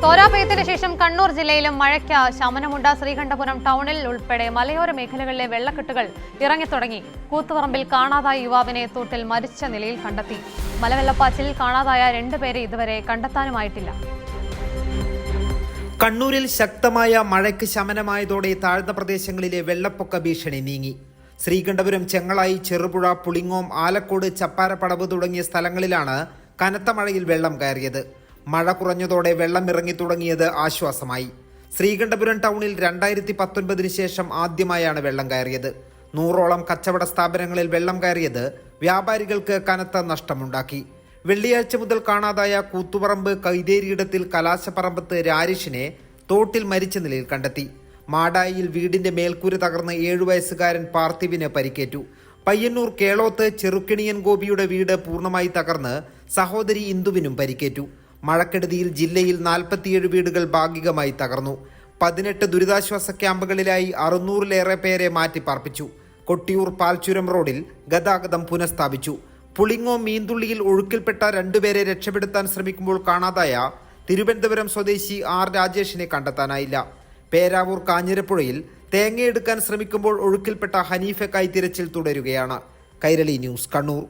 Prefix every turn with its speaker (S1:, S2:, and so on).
S1: തോരാപയത്തിന് ശേഷം കണ്ണൂർ ജില്ലയിലും മഴയ്ക്ക് ശമനമുണ്ട. ശ്രീകണ്ഠപുരം ടൗണിൽ ഉൾപ്പെടെ മലയോര മേഖലകളിലെ വെള്ളക്കെട്ടുകൾ ഇറങ്ങിത്തുടങ്ങി. കൂത്തുപറമ്പിൽ കാണാതായ യുവാവിനെ തോട്ടിൽ മരിച്ച നിലയിൽ കണ്ടെത്തി. മലവെള്ളപ്പാച്ചിൽ കാണാതായ 2 പേരെ ഇതുവരെ കണ്ടെത്താനുമായിട്ടില്ല.
S2: കണ്ണൂരിൽ ശക്തമായ മഴയ്ക്ക് ശമനമായതോടെ താഴ്ന്ന പ്രദേശങ്ങളിലെ വെള്ളപ്പൊക്ക ഭീഷണി നീങ്ങി. ശ്രീകണ്ഠപുരം, ചെങ്ങളായി, ചെറുപുഴ, പുളിങ്ങോം, ആലക്കോട്, ചപ്പാരപ്പടവ് തുടങ്ങിയ സ്ഥലങ്ങളിലാണ് കനത്ത മഴയിൽ വെള്ളം കയറിയത്. മഴ കുറഞ്ഞതോടെ വെള്ളം ഇറങ്ങി തുടങ്ങിയത് ആശ്വാസമായി. ശ്രീകണ്ഠപുരം ടൗണിൽ 2019 ശേഷം ആദ്യമായാണ് വെള്ളം കയറിയത്. 100ഓളം കച്ചവട സ്ഥാപനങ്ങളിൽ വെള്ളം കയറിയത് വ്യാപാരികൾക്ക് കനത്ത നഷ്ടമുണ്ടാക്കി. വെള്ളിയാഴ്ച മുതൽ കാണാതായ കൂത്തുപറമ്പ് കൈതേരിയിടത്തിൽ കലാശപ്പറമ്പത്ത് രാരിഷിനെ തോട്ടിൽ മരിച്ച നിലയിൽ കണ്ടെത്തി. മാടായിയിൽ വീടിന്റെ മേൽക്കൂര തകർന്ന് 7 വയസ്സുകാരൻ പാർത്ഥിവിന് പരിക്കേറ്റു. പയ്യന്നൂർ കേളോത്ത് ചെറുക്കിണിയൻ ഗോപിയുടെ വീട് പൂർണ്ണമായി തകർന്ന് സഹോദരി ഇന്ദുവിനും പരിക്കേറ്റു. മഴക്കെടുതിയിൽ ജില്ലയിൽ 47 വീടുകൾ ഭാഗികമായി തകർന്നു. 18 ദുരിതാശ്വാസ ക്യാമ്പുകളിലായി 600-ലേറെ പേരെ മാറ്റിപ്പാർപ്പിച്ചു. കൊട്ടിയൂർ പാൽച്ചുരം റോഡിൽ ഗതാഗതം പുനഃസ്ഥാപിച്ചു. പുളിങ്ങോം മീന്തുള്ളിയിൽ ഒഴുക്കിൽപ്പെട്ട 2 പേരെ രക്ഷപ്പെടുത്താൻ ശ്രമിക്കുമ്പോൾ കാണാതായ തിരുവനന്തപുരം സ്വദേശി R രാജേഷിനെ കണ്ടെത്താനായില്ല. പേരാവൂർ കാഞ്ഞിരപ്പുഴയിൽ തേങ്ങയെടുക്കാൻ ശ്രമിക്കുമ്പോൾ ഒഴുക്കിൽപ്പെട്ട ഹനീഫയ്ക്കായി തിരച്ചിൽ തുടരുകയാണ്. കൈരളി ന്യൂസ്, കണ്ണൂർ.